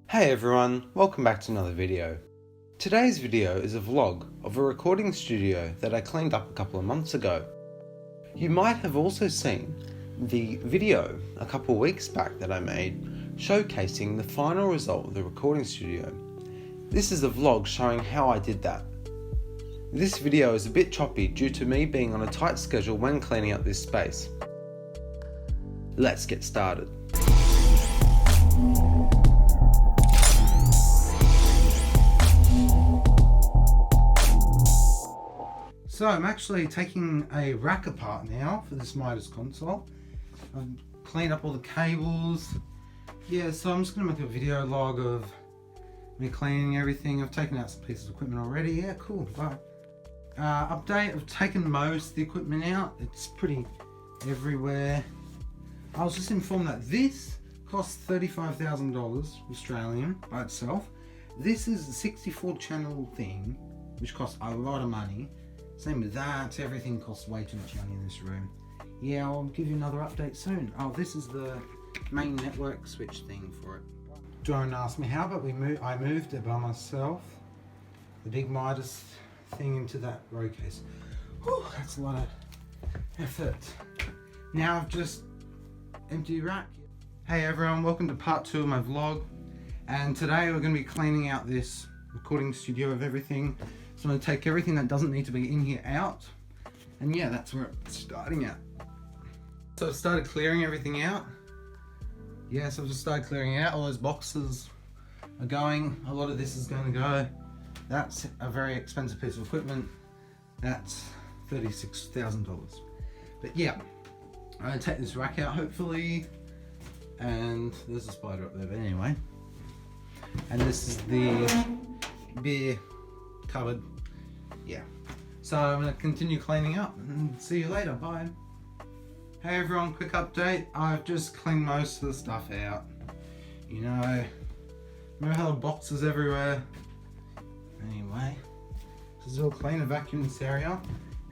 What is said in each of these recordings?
Hey everyone, welcome back to another video. Today's video is a vlog of a recording studio that I cleaned up a couple of months ago. You might have also seen the video a couple of weeks back that I made showcasing the final result of the recording studio. This is a vlog showing how I did that. This video is a bit choppy due to me being on a tight schedule when cleaning up this space. Let's get started. So I'm actually taking a rack apart now for this Midas console. I've cleaned up all the cables. Yeah, so I'm just going to make a video log of me cleaning everything. I've taken out some pieces of equipment already. Yeah, cool. Bye. Update, I've taken most of the equipment out. It's pretty everywhere. I was just informed that this costs $35,000 Australian by itself. This is a 64 channel thing, which costs a lot of money. Same with that, everything costs way too much money in this room. Yeah, I'll give you another update soon. Oh, this is the main network switch thing for it. Don't ask me how, but I moved it by myself. The big Midas thing into that row case. Whew, that's a lot of effort. Now I've just empty rack. Hey everyone, welcome to part 2 of my vlog. And today we're going to be cleaning out this recording studio of everything. So I'm going to take everything that doesn't need to be in here out, and yeah, that's where it's starting at. So I've started clearing everything out. Yeah, so I've just started clearing out. All those boxes are going. A lot of this is going to go. That's a very expensive piece of equipment. That's $36,000. But yeah, I'm going to take this rack out hopefully. And there's a spider up there, but anyway. And this is the beer cupboard. Yeah, so I'm going to continue cleaning up and see you later. Bye. Hey everyone, quick update. I've just cleaned most of the stuff out. You know, remember how the boxes everywhere? Anyway, this is all clean. I vacuumed this area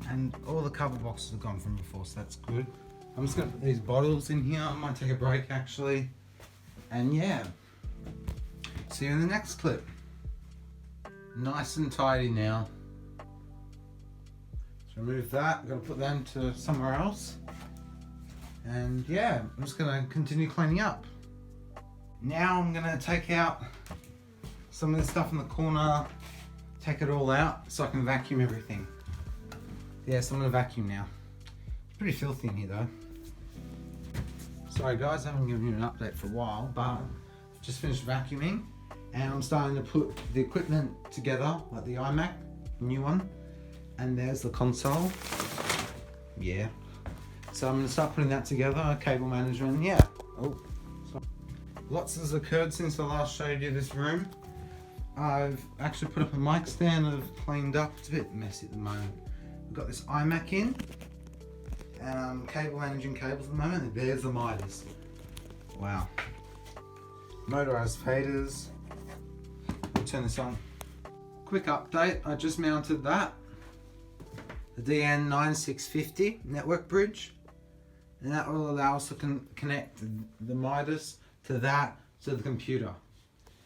and all the cover boxes are gone from before, so that's good. I'm just going to put these bottles in here. I might take a break actually, and yeah, see you in the next clip. Nice and tidy now. So remove that, I'm going to put that into somewhere else. And yeah, I'm just going to continue cleaning up. Now I'm going to take out some of the stuff in the corner, take it all out so I can vacuum everything. Yeah, so I'm going to vacuum now. It's pretty filthy in here though. Sorry guys, I haven't given you an update for a while, but I've just finished vacuuming. And I'm starting to put the equipment together, like the iMac, new one. And there's the console. Yeah. So I'm going to start putting that together, cable management, yeah. Oh, sorry. Lots has occurred since I last showed you this room. I've actually put up a mic stand I've cleaned up. It's a bit messy at the moment. We've got this iMac in. Cable managing cables at the moment. And there's the Midas. Wow. Motorized faders. Turn this on. Quick update, I just mounted that. The DN9650 network bridge. And that will allow us to connect the Midas to the computer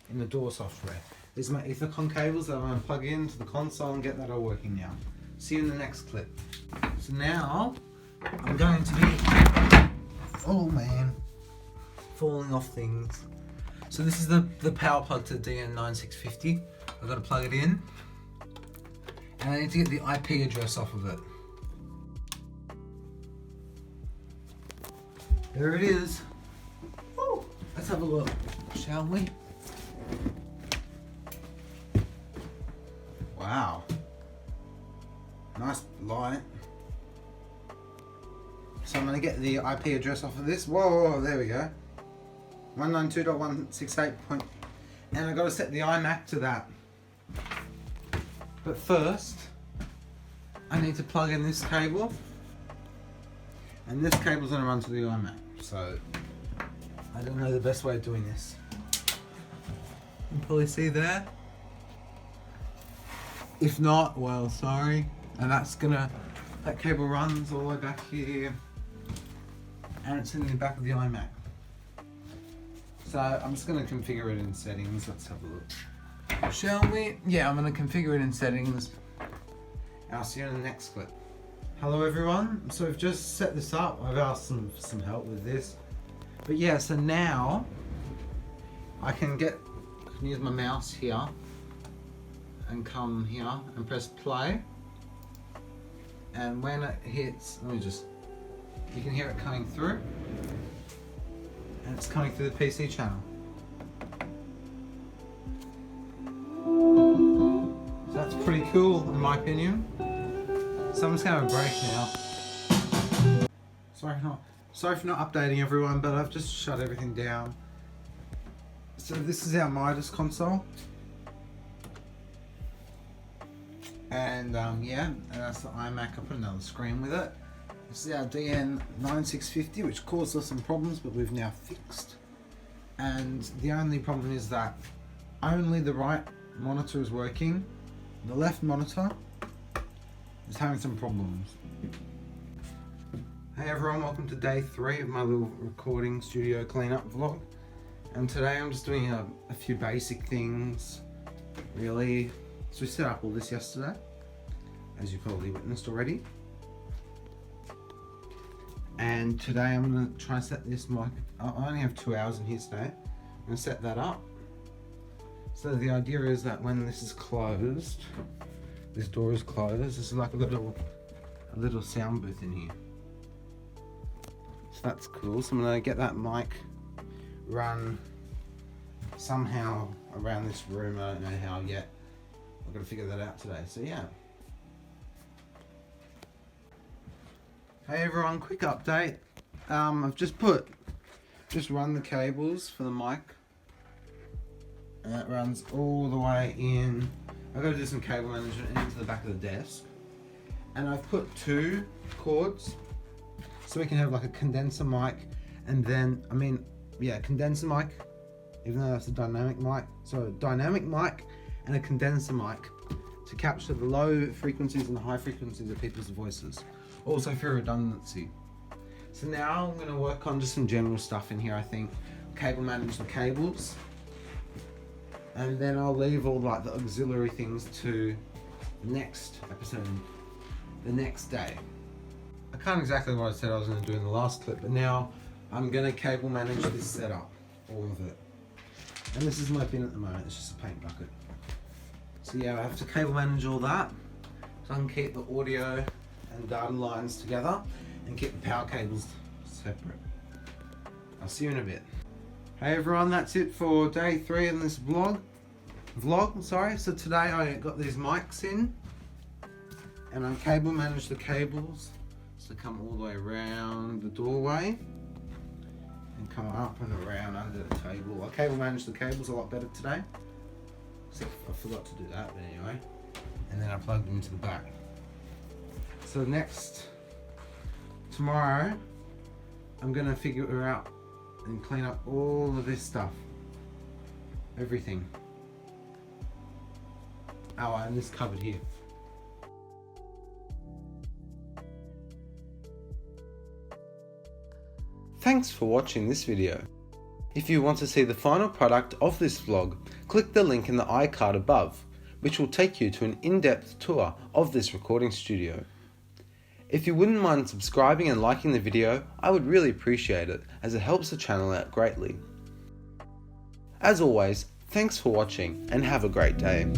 in the door software. These are my Ethercon cables that I'm going to plug into the console and get that all working now. See you in the next clip. So now, I'm going to be, oh man, falling off things. So this is the power plug to the DN9650. I've got to plug it in. And I need to get the IP address off of it. There it is. Woo. Let's have a look, shall we? Wow. Nice light. So I'm going to get the IP address off of this. Whoa, there we go. 192.168. And I've got to set the iMac to that. But first, I need to plug in this cable. And this cable's going to run to the iMac. So, I don't know the best way of doing this. You can probably see there. If not, well, sorry. And that cable runs all the way back here. And it's in the back of the iMac. So I'm just going to configure it in settings. Let's have a look. Shall we? Yeah, I'm going to configure it in settings. I'll see you in the next clip. Hello everyone. So we've just set this up. I've asked some help with this. But yeah, so now I can use my mouse here and come here and press play. And when it hits, you can hear it coming through. And it's coming through the PC channel. So that's pretty cool in my opinion. So I'm just gonna have a break now. Sorry for not updating everyone, but I've just shut everything down. So this is our Midas console. And that's the iMac. I put another screen with it. This is our DN9650, which caused us some problems, but we've now fixed. And the only problem is that only the right monitor is working. The left monitor is having some problems. Hey everyone, welcome to day 3 of my little recording studio cleanup vlog. And today I'm just doing a few basic things, really. So we set up all this yesterday, as you probably witnessed already. And today I'm going to try and set this mic. I only have 2 hours in here today. I'm going to set that up. So the idea is that when this is closed, this door is closed, this is like a little sound booth in here. So that's cool. So I'm going to get that mic run somehow around this room. I don't know how yet. I've got to figure that out today. So yeah. Hey everyone, quick update. I've just run the cables for the mic. And that runs all the way in. I've got to do some cable management into the back of the desk. And I've put 2 cords. So we can have like a condenser mic and then, condenser mic, even though that's a dynamic mic. So a dynamic mic and a condenser mic to capture the low frequencies and the high frequencies of people's voices. Also for redundancy. So now I'm going to work on just some general stuff in here, I think. Cable manage the cables. And then I'll leave all like the auxiliary things to the next episode, the next day. I can't exactly what I said I was going to do in the last clip, but now I'm going to cable manage this setup, all of it. And this is my bin at the moment, it's just a paint bucket. So yeah, I have to cable manage all that, so I can keep the audio and data lines together and keep the power cables separate. I'll see you in a bit. Hey everyone, that's it for day 3 in this vlog. So today I got these mics in and I cable managed the cables to come all the way around the doorway and come up and around under the table. I cable managed the cables a lot better today. Except I forgot to do that, but anyway. And then I plugged them into the back. So tomorrow, I'm gonna figure out and clean up all of this stuff. Everything. Oh, and this cupboard here. Thanks for watching this video. If you want to see the final product of this vlog, click the link in the iCard above, which will take you to an in-depth tour of this recording studio. If you wouldn't mind subscribing and liking the video, I would really appreciate it, as it helps the channel out greatly. As always, thanks for watching and have a great day.